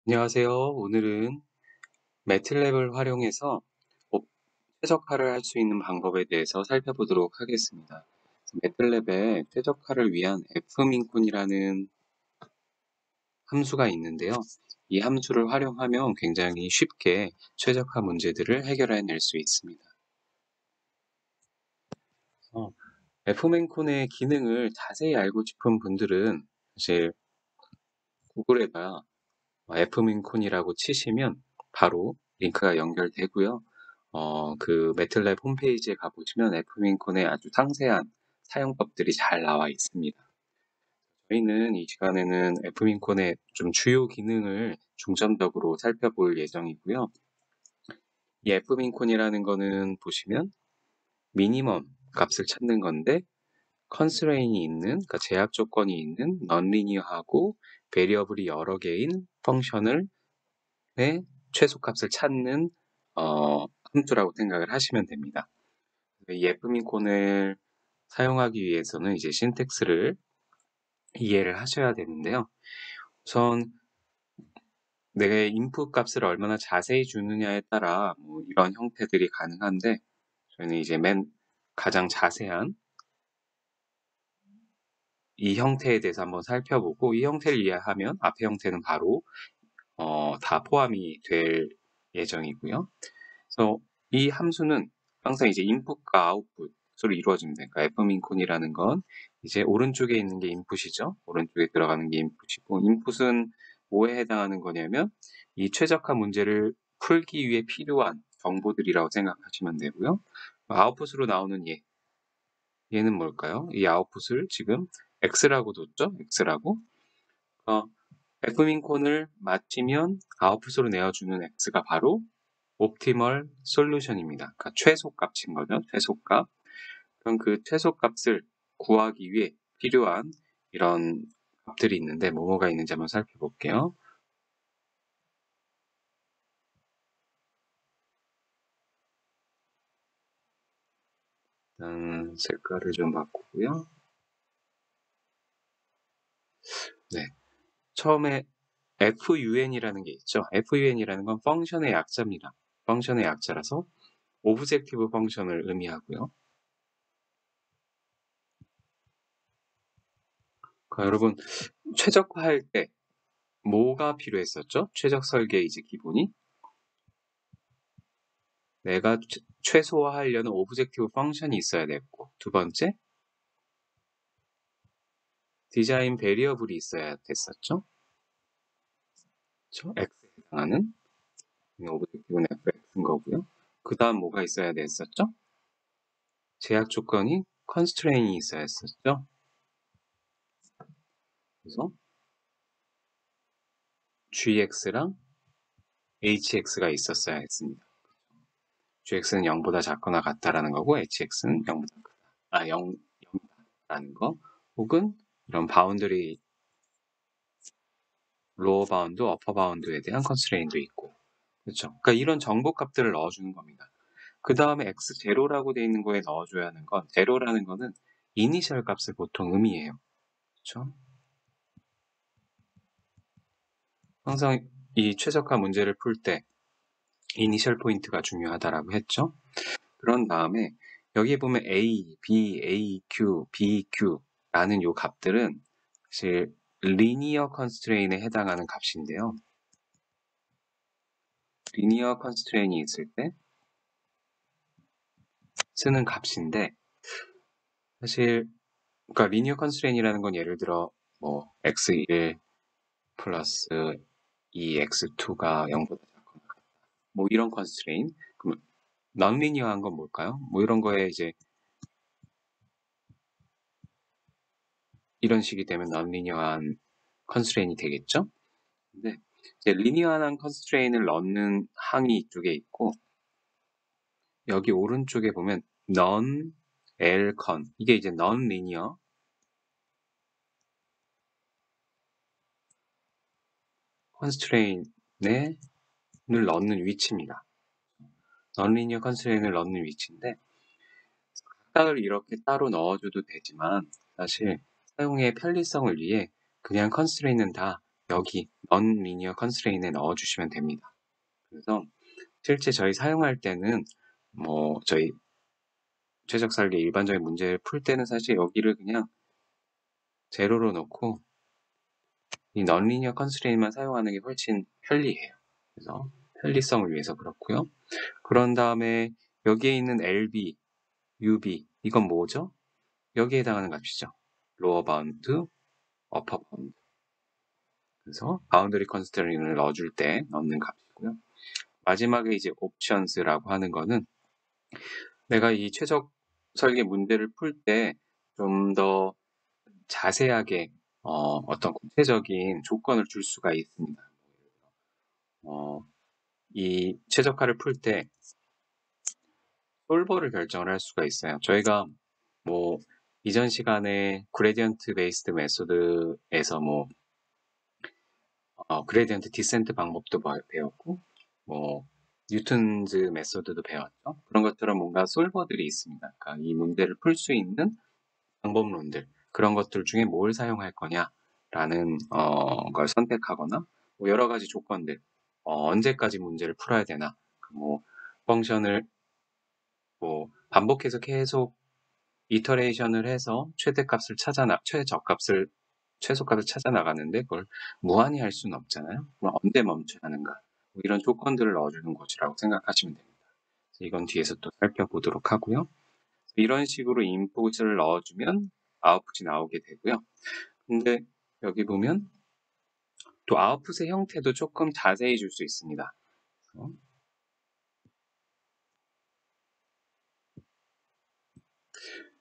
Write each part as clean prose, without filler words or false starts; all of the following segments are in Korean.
안녕하세요. 오늘은 매틀랩을 활용해서 최적화를 할 수 있는 방법에 대해서 살펴보도록 하겠습니다. 매틀랩에 최적화를 위한 fmin콘이라는 함수가 있는데요. 이 함수를 활용하면 굉장히 쉽게 최적화 문제들을 해결해낼 수 있습니다. fmin콘의 기능을 자세히 알고 싶은 분들은 사실 구글에다 fmin콘이라고 치시면 바로 링크가 연결되고요. 그 매틀랩 홈페이지에 가보시면 fmin콘의 아주 상세한 사용법들이 잘 나와 있습니다. 저희는 이 시간에는 fmin콘의 좀 주요 기능을 중점적으로 살펴볼 예정이고요. 이 fmin콘이라는 거는 보시면 미니멈 값을 찾는 건데 컨스트레인이 있는, 그러니까 제약 조건이 있는 넌리니어하고 베리어블이 여러 개인 펑션을 최소값을 찾는 함수라고 생각을 하시면 됩니다. 이 fmin콘을 사용하기 위해서는 이제 신텍스를 이해를 하셔야 되는데요. 우선 내가 인풋 값을 얼마나 자세히 주느냐에 따라 이런 형태들이 가능한데 저희는 이제 맨 가장 자세한 이 형태에 대해서 한번 살펴보고 이 형태를 이해하면 앞에 형태는 바로 다 포함이 될 예정이고요. 그래서 이 함수는 항상 이제 인풋과 아웃풋으로 이루어집니다. 그러니까 fmin콘이라는 건 이제 오른쪽에 있는 게 인풋이죠. 오른쪽에 들어가는 게 인풋이고, 인풋은 뭐에 해당하는 거냐면 이 최적화 문제를 풀기 위해 필요한 정보들이라고 생각하시면 되고요. 아웃풋으로 나오는 얘는 뭘까요? 이 아웃풋을 지금 x라고 뒀죠. x라고. fmin콘을 맞추면 아웃풋으로 내어주는 x가 바로 옵티멀 솔루션입니다. 그러니까 최소값인 거죠. 최소값. 그럼 그 최소값을 구하기 위해 필요한 이런 값들이 있는데 뭐가 있는지 한번 살펴볼게요. 일단 색깔을 좀 바꾸고요. 네. 처음에 fun이라는 게 있죠. fun이라는 건 펑션의 약자입니다. 펑션의 약자라서 오브젝티브 펑션을 의미하고요. 그러니까 여러분 최적화할 때 뭐가 필요했었죠? 최적 설계 이제 기본이 내가 최소화하려는 오브젝티브 펑션이 있어야 됐고, 두 번째 디자인 베리어블이 있어야 됐었죠. 그렇죠? x에 해당하는 오브젝티브는 fx인 거고요. 그 다음 뭐가 있어야 됐었죠? 제약 조건이 constraint이 있어야 했었죠. 그래서 gx랑 hx가 있었어야 했습니다. gx는 0보다 작거나 같다라는 거고 hx는 0보다 크다. 0이다라는 거. 혹은 이런 바운더리 로어 바운드, 어퍼 바운드에 대한 컨스트레인도 있고. 그렇죠. 그러니까 이런 정보 값들을 넣어주는 겁니다. 그 다음에 x0라고 되어 있는 거에 넣어줘야 하는 건, 제로라는 거는 이니셜 값을 보통 의미해요. 그렇죠? 항상 이 최적화 문제를 풀 때 이니셜 포인트가 중요하다라고 했죠. 그런 다음에 여기에 보면 a, b, a, q, b, q라는 요 값들은 사실 리니어 컨스트레인에 해당하는 값인데요. 리니어 컨스트레인이 있을 때 쓰는 값인데 사실 그러니까 리니어 컨스트레인이라는 건 예를 들어 뭐 x1 플러스 2x2가 0보다 작거나 뭐 이런 컨스트레인. 그럼 넌리니어한 건 뭘까요? 뭐 이런 거에 이제 이런 식이 되면 넌리니어한 컨스트레인이 되겠죠? 근데 이제 리니어한 컨스트레인을 넣는 항이 이쪽에 있고 여기 오른쪽에 보면 non lcon 이게 이제 non-linear 컨스트레인을 넣는 위치입니다. non-linear 컨스트레인을 넣는 위치인데 각각을 이렇게 따로 넣어줘도 되지만 사실 사용의 편리성을 위해 그냥 컨스트레인은 다 여기 non-linear constraint에 넣어주시면 됩니다. 그래서 실제 저희 사용할 때는 뭐 저희 최적 설계 일반적인 문제를 풀 때는 사실 여기를 그냥 제로로 놓고 이 non-linear constraint만 사용하는 게 훨씬 편리해요. 그래서 편리성을 위해서 그렇고요. 그런 다음에 여기에 있는 LB, UB 이건 뭐죠? 여기에 해당하는 값이죠. lower bound, upper bound. 그래서 바운더리 컨스트레인을 넣어줄 때 넣는 값이고요. 마지막에 이제 옵션스라고 하는 거는 내가 이 최적 설계 문제를 풀 때 좀 더 자세하게 어떤 구체적인 조건을 줄 수가 있습니다. 이 최적화를 풀 때 솔버를 결정을 할 수가 있어요. 저희가 뭐 이전 시간에 그레디언트 베이스드 메소드에서 뭐 그레디언트 디센트 방법도 배웠고 뭐 뉴턴즈 메소드도 배웠죠. 그런 것처럼 뭔가 솔버들이 있습니다. 그러니까 이 문제를 풀 수 있는 방법론들 그런 것들 중에 뭘 사용할 거냐라는 걸 선택하거나 뭐 여러 가지 조건들 언제까지 문제를 풀어야 되나 뭐 펑션을 뭐 반복해서 계속 이터레이션을 해서 최소값을 찾아 나가는데 그걸 무한히 할 수는 없잖아요. 그럼 언제 멈춰야 하는가? 뭐 이런 조건들을 넣어주는 것이라고 생각하시면 됩니다. 이건 뒤에서 또 살펴보도록 하고요. 이런 식으로 인풋을 넣어주면 아웃풋이 나오게 되고요. 근데 여기 보면 또 아웃풋의 형태도 조금 자세히 줄 수 있습니다.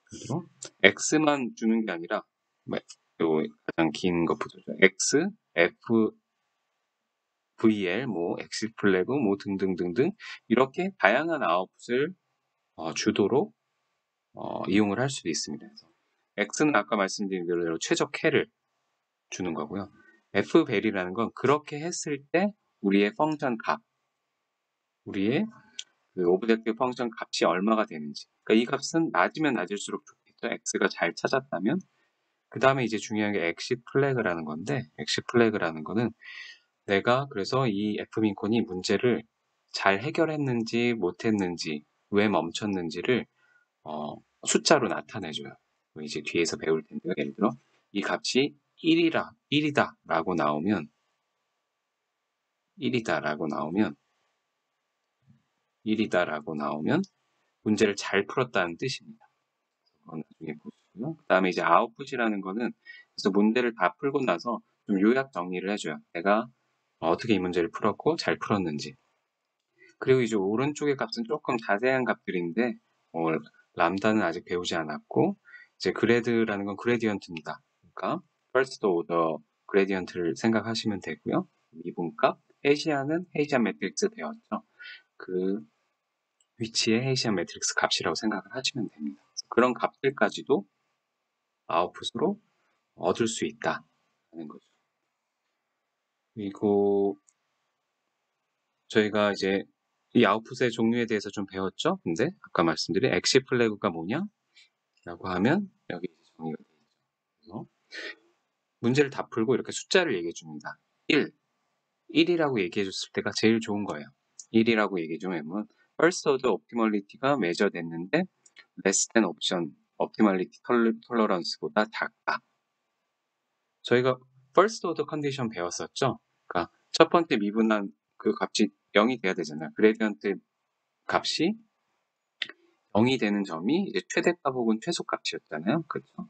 그리고 X만 주는 게 아니라 요 가장 긴 거 보죠. X, F, VL, 뭐 엑시 플래그, 뭐 등등등등 이렇게 다양한 아웃풋을 주도록 이용을 할 수도 있습니다. 그래서 X는 아까 말씀드린 대로 최적해를 주는 거고요. F벨이라는 건 그렇게 했을 때 우리의 펑션 값, 우리의 그 오브젝트 펑션 값이 얼마가 되는지. 그러니까 이 값은 낮으면 낮을수록 좋겠죠. X가 잘 찾았다면. 그 다음에 이제 중요한 게 엑시 플래그라는 건데, 엑시 플래그라는 거는 내가 그래서 이 F민콘이 문제를 잘 해결했는지 못했는지 왜 멈췄는지를 숫자로 나타내줘요. 이제 뒤에서 배울 텐데요. 예를 들어 이 값이 1이다 라고 나오면 1이다 라고 나오면 문제를 잘 풀었다는 뜻입니다. 그건 나중에 보시고요. 그 다음에 이제 아웃풋이라는 거는 그래서 문제를 다 풀고 나서 좀 요약 정리를 해줘요. 내가 어떻게 이 문제를 풀었고 잘 풀었는지. 그리고 이제 오른쪽의 값은 조금 자세한 값들인데 람다는 아직 배우지 않았고 이제 그레드라는 건 그레디언트입니다. 그러니까 first order 그레디언트를 생각하시면 되고요. 미분값, 헤이시안은 헤이시안 매트릭스 배웠죠. 그 위치에 헤이시안 매트릭스 값이라고 생각을 하시면 됩니다. 그런 값들까지도 아웃풋으로 얻을 수 있다는 거죠. 그리고 저희가 이제 이 아웃풋의 종류에 대해서 좀 배웠죠. 근데 아까 말씀드린 엑시 플래그가 뭐냐? 라고 하면 여기 정의가 되죠. 문제를 다 풀고 이렇게 숫자를 얘기해 줍니다. 1이라고 얘기해 줬을 때가 제일 좋은 거예요. 1이라고 얘기해 주면 first order optimality가 매저됐는데 less than option optimality tolerance보다 작다. 저희가 first order condition 배웠었죠. 그러니까 첫 번째 미분한 그 값이 0이 돼야 되잖아요. 그레디언트 값이 0이 되는 점이 이제 최대값 혹은 최소값이었잖아요. 그렇죠?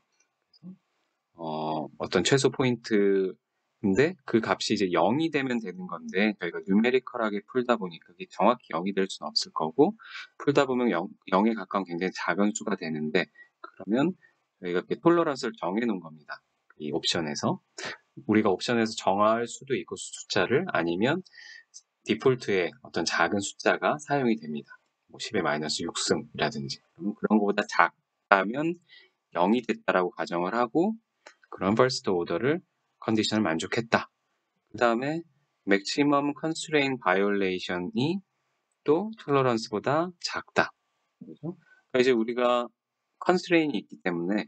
어떤 최소 포인트인데 그 값이 이제 0이 되면 되는 건데 저희가 뉴메리컬하게 풀다 보니까 그게 정확히 0이 될 수는 없을 거고 풀다 보면 0에 가까운 굉장히 작은 수가 되는데 그러면 저희가 이렇게 톨러런스를 정해 놓은 겁니다. 이 옵션에서 우리가 옵션에서 정할 수도 있고 숫자를 아니면 디폴트의 어떤 작은 숫자가 사용이 됩니다. 뭐 10의 마이너스 6승이라든지 그런 것보다 작다면 0이 됐다라고 가정을 하고 그런 first order를 컨디션을 만족했다. 그 다음에 maximum constraint violation이 또 tolerance보다 작다. 그렇죠? 그러니까 이제 우리가 constraint이 있기 때문에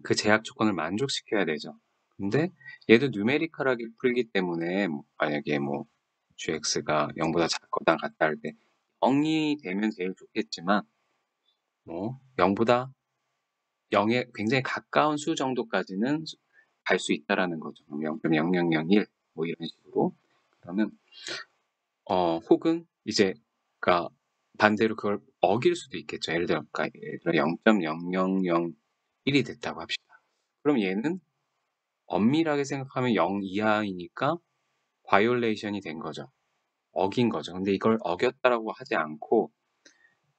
그 제약 조건을 만족시켜야 되죠. 근데 얘도 누메리컬하게 풀기 때문에 만약에 뭐 gx가 0보다 작거나 같다 할 때 0이 되면 제일 좋겠지만 뭐 0보다 0에 굉장히 가까운 수 정도까지는 갈 수 있다라는 거죠. 0.0001 뭐 이런 식으로. 그러면 혹은 이제 그러니까 반대로 그걸 어길 수도 있겠죠. 예를 들어 0.0001이 됐다고 합시다. 그럼 얘는 엄밀하게 생각하면 0 이하이니까 바이올레이션이 된 거죠. 어긴 거죠. 근데 이걸 어겼다라고 하지 않고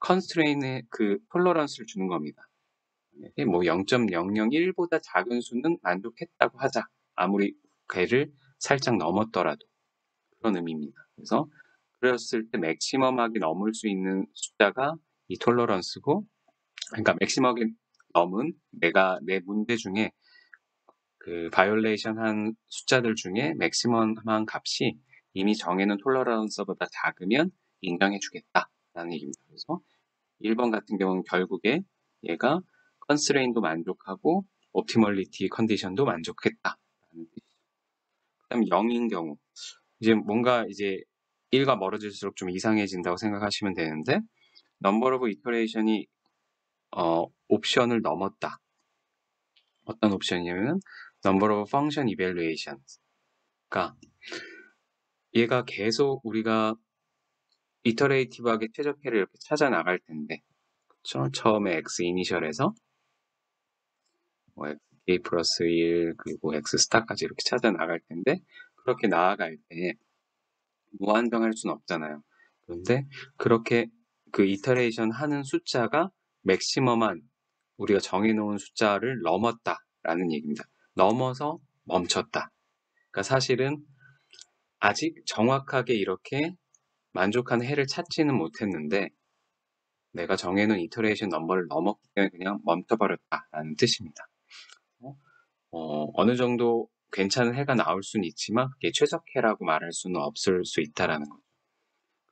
컨스트레인의 그 톨러런스를 주는 겁니다. 뭐 0.001보다 작은 수는 만족했다고 하자. 아무리 걔를 살짝 넘었더라도 그런 의미입니다. 그래서 그랬을 때 맥시멈하게 넘을 수 있는 숫자가 이 톨러런스고, 그러니까 맥시멈하게 넘은 내 문제 중에 그 바이올레이션 한 숫자들 중에 맥시멈한 값이 이미 정해놓은 톨러런스보다 작으면 인정해주겠다라는 얘기입니다. 그래서 1번 같은 경우는 결국에 얘가 컨스트레인도 만족하고 옵티멀리티 컨디션도 만족했다라는 뜻이죠. 그다음 0인 경우 이제 뭔가 이제 1과 멀어질수록 좀 이상해진다고 생각하시면 되는데 number of iteration이 옵션을 넘었다. 어떤 옵션이냐면 number of function evaluations. 그러니까 얘가 계속 우리가 이터레이티브하게 최적해를 이렇게 찾아 나갈 텐데, 그쵸? 처음에 x 이니셜에서 뭐 k 플러스 1 그리고 x 스타까지 이렇게 찾아 나갈 텐데, 그렇게 나아갈 때 무한정할 수는 없잖아요. 그런데 그렇게 그 이터레이션 하는 숫자가 맥시멈한 우리가 정해놓은 숫자를 넘었다라는 얘기입니다. 넘어서 멈췄다. 그러니까 사실은 아직 정확하게 이렇게 만족한 해를 찾지는 못했는데 내가 정해놓은 이터레이션 넘버를 넘었기 때문에 그냥 멈춰버렸다라는 뜻입니다. 어느 정도 괜찮은 해가 나올 수는 있지만 그게 최적해라고 말할 수는 없을 수 있다라는 거죠.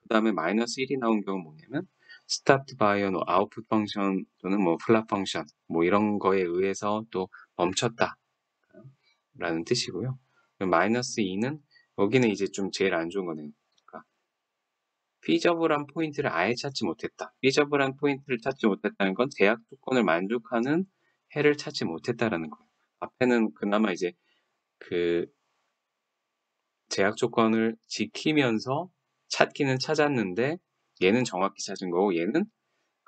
그 다음에 마이너스 1이 나온 경우는 뭐냐면 start by an output function 또는 뭐 플랍 펑션 뭐 이런 거에 의해서 또 멈췄다 라는 뜻이고요. 마이너스 2는 여기는 이제 좀 제일 안 좋은 거네요. 그러니까 피저블한 포인트를 아예 찾지 못했다. 피저블한 포인트를 찾지 못했다는 건 제약 조건을 만족하는 해를 찾지 못했다라는 거예요. 앞에는 그나마 이제 그 제약 조건을 지키면서 찾기는 찾았는데 얘는 정확히 찾은 거고 얘는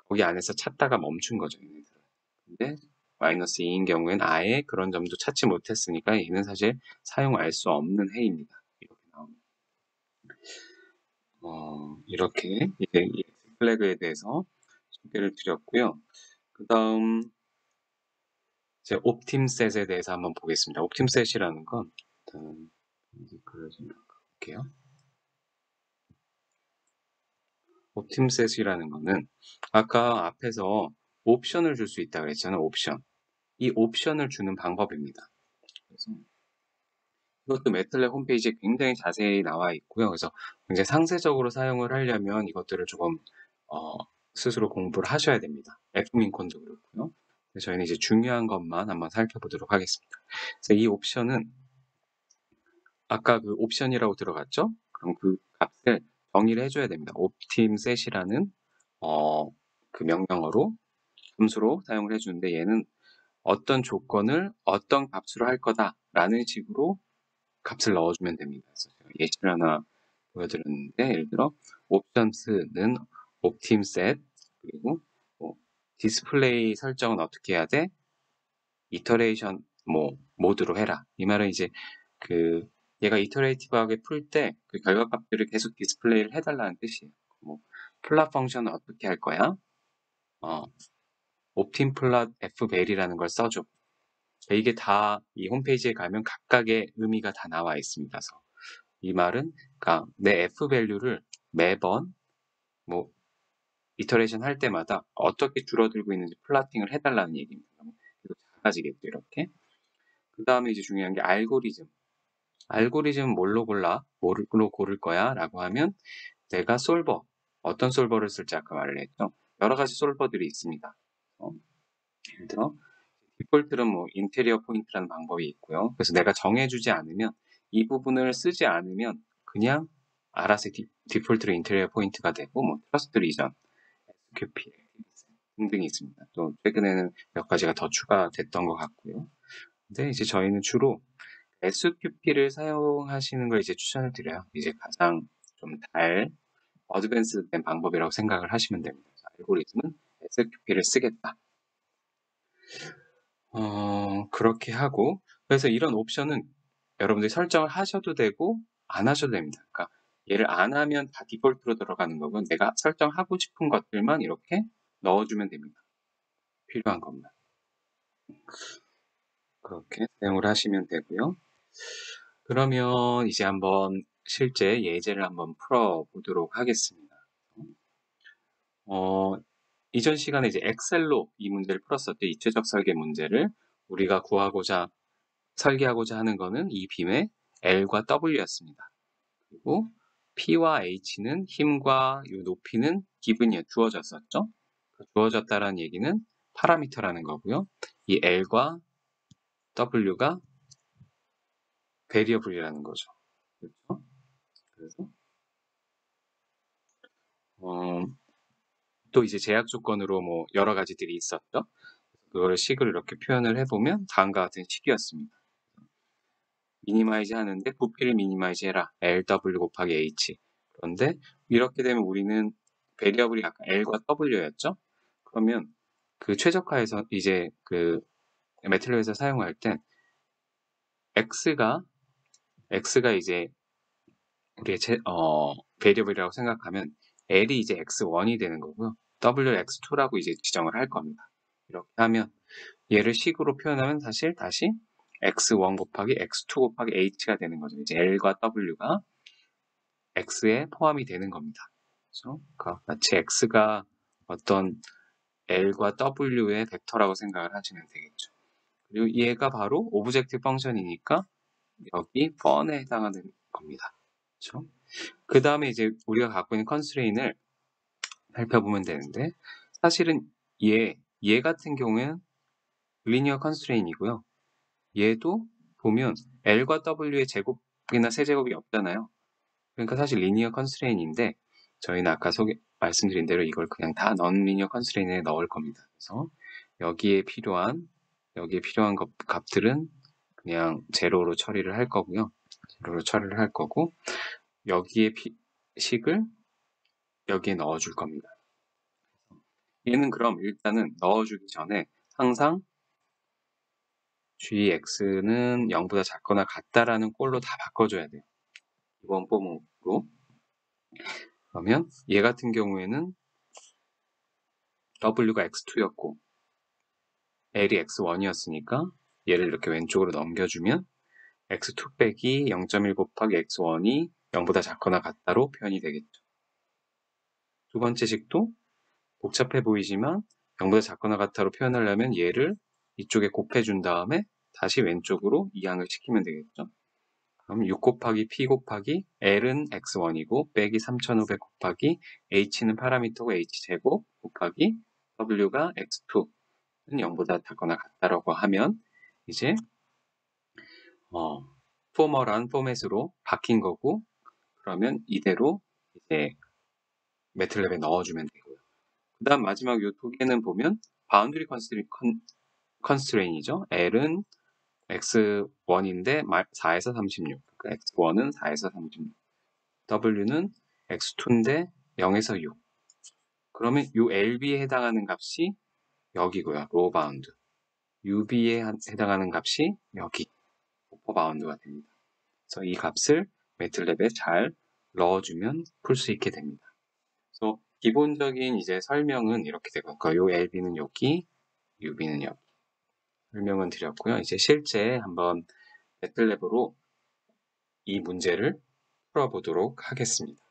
거기 안에서 찾다가 멈춘 거죠. 얘네들은. 근데 마이너스 2인 경우에는 아예 그런 점도 찾지 못했으니까 얘는 사실 사용할 수 없는 해입니다. 이렇게 나옵니다. 이렇게 이제 이 플래그에 대해서 소개를 드렸고요. 그 다음 이제 옵팀셋에 대해서 한번 보겠습니다. 옵팀셋이라는 건 일단 글을 좀 바꿔볼게요. 옵팀셋이라는 거는 아까 앞에서 옵션을 줄 수 있다고 그랬잖아요. 옵션. 이 옵션을 주는 방법입니다. 그래서 이것도 매틀랩 홈페이지에 굉장히 자세히 나와 있고요. 그래서 굉장히 상세적으로 사용을 하려면 이것들을 조금 스스로 공부를 하셔야 됩니다. F민콘도 그렇고요. 저희는 이제 중요한 것만 한번 살펴보도록 하겠습니다. 그래서 이 옵션은 아까 그 옵션이라고 들어갔죠? 그럼 그 값을 정의를 해줘야 됩니다. optimset이라는 그 명령어로 함수로 사용을 해주는데 얘는 어떤 조건을 어떤 값으로 할 거다라는 식으로 값을 넣어주면 됩니다. 그래서 제가 예시를 하나 보여드렸는데 예를 들어 옵션스는 optimset 그리고 뭐 디스플레이 설정은 어떻게 해야 돼? 이터레이션 뭐 모드로 해라. 이 말은 이제 그 얘가 이터레이티브하게 풀 때 그 결과값들을 계속 디스플레이를 해달라는 뜻이에요. 뭐 플랫 펑션은 어떻게 할 거야? 옵틴 플랫 fvel이라는 걸 써줘. 이게 다 이 홈페이지에 가면 각각의 의미가 다 나와 있습니다. 그래서 이 말은 그러니까 내 f 밸류를 매번 뭐 이터레이션 할 때마다 어떻게 줄어들고 있는지 플라팅을 해달라는 얘기입니다. 계속 작아지겠죠 이렇게. 그 다음에 이제 중요한 게 알고리즘. 알고리즘은 뭘로 고를 거야? 라고 하면 내가 솔버, 어떤 솔버를 쓸지 아까 말을 했죠. 여러 가지 솔버들이 있습니다. 예를 들어 디폴트는 뭐 인테리어 포인트라는 방법이 있고요. 그래서 내가 정해주지 않으면 이 부분을 쓰지 않으면 그냥 알아서 디폴트로 인테리어 포인트가 되고 뭐 트러스트 리전, SQP 등등이 있습니다. 또 최근에는 몇 가지가 더 추가됐던 것 같고요. 근데 이제 저희는 주로 SQP를 사용하시는 걸 이제 추천을 드려요. 이제 가장 좀 어드밴스된 방법이라고 생각을 하시면 됩니다. 알고리즘은 SQP를 쓰겠다. 그렇게 하고, 그래서 이런 옵션은 여러분들이 설정을 하셔도 되고, 안 하셔도 됩니다. 그러니까 얘를 안 하면 다 디폴트로 들어가는 거고, 내가 설정하고 싶은 것들만 이렇게 넣어주면 됩니다. 필요한 것만. 그렇게 사용을 하시면 되고요. 그러면 이제 한번 실제 예제를 한번 풀어보도록 하겠습니다. 이전 시간에 이제 엑셀로 이 문제를 풀었었죠. 입체적 설계 문제를 우리가 설계하고자 하는 거는 이 빔의 L과 W였습니다. 그리고 P와 H는 힘과 이 높이는 기분이 주어졌었죠. 주어졌다라는 얘기는 파라미터라는 거고요. 이 L과 W가 베리어블이라는 거죠. 그렇죠? 그래서 또 이제 제약 조건으로 뭐 여러 가지들이 있었죠. 그거를 식을 이렇게 표현을 해보면 다음과 같은 식이었습니다. 미니마이즈 하는데 부피를 미니마이즈 해라. LW 곱하기 H. 그런데 이렇게 되면 우리는 베리어블이 아까 L과 W였죠? 그러면 그 최적화에서 이제 그 매틀랩에서 사용할 땐 X가 이제 우리의 베리어블이라고 생각하면 L이 이제 X1이 되는 거고요. W를 X2라고 이제 지정을 할 겁니다. 이렇게 하면 얘를 식으로 표현하면 사실 다시 X1 곱하기 X2 곱하기 H가 되는 거죠. 이제 L과 W가 X에 포함이 되는 겁니다. 그렇죠? 마치 X가 어떤 L과 W의 벡터라고 생각을 하시면 되겠죠. 그리고 얘가 바로 오브젝트 펑션이니까 여기 펀에 해당하는 겁니다. 그렇죠? 그 다음에 이제 우리가 갖고 있는 컨스트레인을 살펴보면 되는데 사실은 얘 같은 경우에는 리니어 컨스트레인이고요. 얘도 보면 L과 W의 제곱이나 세제곱이 없잖아요. 그러니까 사실 리니어 컨스트레인인데 저희는 아까 말씀드린 대로 이걸 그냥 다 non-리니어 컨스트레인에 넣을 겁니다. 그래서 여기에 필요한 값들은 그냥 제로로 처리를 할 거고요. 제로로 처리를 할 거고 여기에 식을 여기에 넣어줄 겁니다. 얘는 그럼 일단은 넣어주기 전에 항상 gx는 0보다 작거나 같다라는 꼴로 다 바꿔줘야 돼요. 이번 폼으로. 그러면 얘 같은 경우에는 w가 x2였고 l이 x1이었으니까 얘를 이렇게 왼쪽으로 넘겨주면 x2 빼기 0.1 곱하기 x1이 0보다 작거나 같다로 표현이 되겠죠. 두 번째 식도 복잡해 보이지만 0보다 작거나 같다로 표현하려면 얘를 이쪽에 곱해준 다음에 다시 왼쪽으로 이항을 시키면 되겠죠. 그럼 6 곱하기 p 곱하기 l은 x1이고 빼기 3500 곱하기 h는 파라미터고 h제곱 곱하기 w가 x2는 0보다 작거나 같다라고 하면 이제 포멀한 포맷으로 바뀐 거고 그러면 이대로 이제 매틀랩에 넣어주면 되고요. 그 다음 마지막 요 두 개는 보면 바운드리 컨스트레인이죠. L은 x1인데 4에서 36. 그러니까 x1은 4에서 36. W는 x2인데 0에서 6. 그러면 요 LB에 해당하는 값이 여기고요. 로우 바운드. UB에 해당하는 값이 여기. 오퍼 바운드가 됩니다. 그래서 이 값을 매틀랩에 잘 넣어주면 풀 수 있게 됩니다. 그래서 기본적인 이제 설명은 이렇게 되고, 그러니까 요 LB는 여기, UB는 여기. 설명은 드렸고요. 이제 실제 한번 매틀랩으로 이 문제를 풀어보도록 하겠습니다.